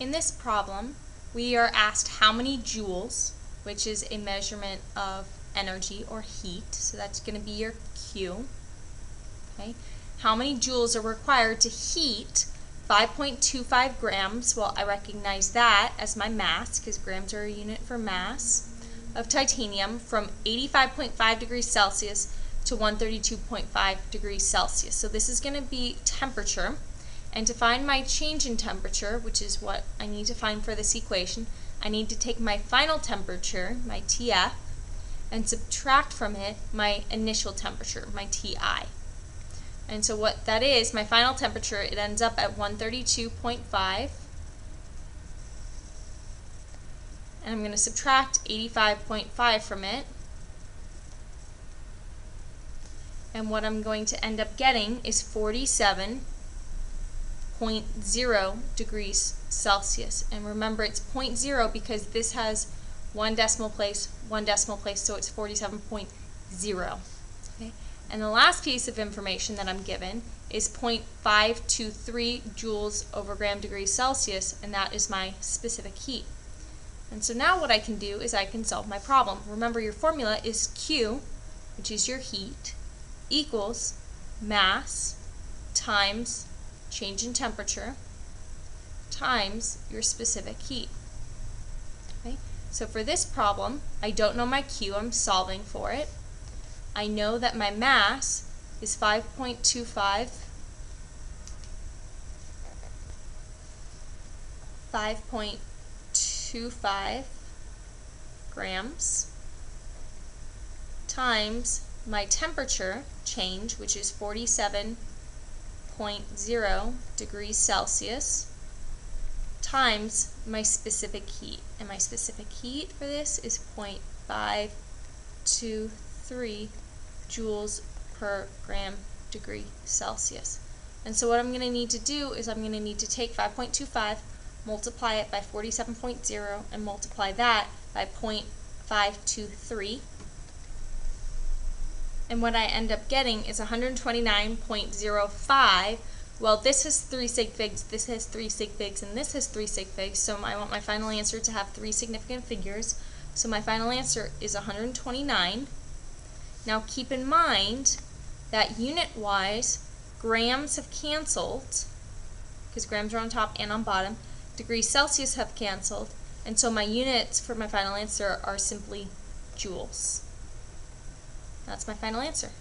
In this problem, we are asked how many joules, which is a measurement of energy or heat, so that's going to be your Q. Okay? How many joules are required to heat 5.25 grams, well, I recognize that as my mass, because grams are a unit for mass, of titanium from 85.5 degrees Celsius to 132.5 degrees Celsius. So this is going to be temperature. And to find my change in temperature, which is what I need to find for this equation, I need to take my final temperature, my TF, and subtract from it my initial temperature, my TI. And so what that is, my final temperature, it ends up at 132.5. And I'm going to subtract 85.5 from it. And what I'm going to end up getting is 47.0 degrees Celsius. And remember, it's 0.0 because this has one decimal place, so it's 47.0. Okay? And the last piece of information that I'm given is 0.523 joules over gram degrees Celsius, and that is my specific heat. And so now what I can do is I can solve my problem. Remember, your formula is Q, which is your heat, equals mass times change in temperature times your specific heat. Okay? So for this problem, I don't know my Q, I'm solving for it. I know that my mass is 5.25 grams times my temperature change, which is 47.0 degrees Celsius, times my specific heat. And my specific heat for this is 0.523 joules per gram degree Celsius. And so what I'm going to need to do is I'm going to need to take 5.25, multiply it by 47.0, and multiply that by 0.523. And what I end up getting is 129.05. Well, this has 3 sig figs, this has 3 sig figs, and this has 3 sig figs, so I want my final answer to have 3 significant figures. So my final answer is 129. Now keep in mind that unit-wise, grams have canceled, because grams are on top and on bottom. Degrees Celsius have canceled, and so my units for my final answer are simply joules. That's my final answer.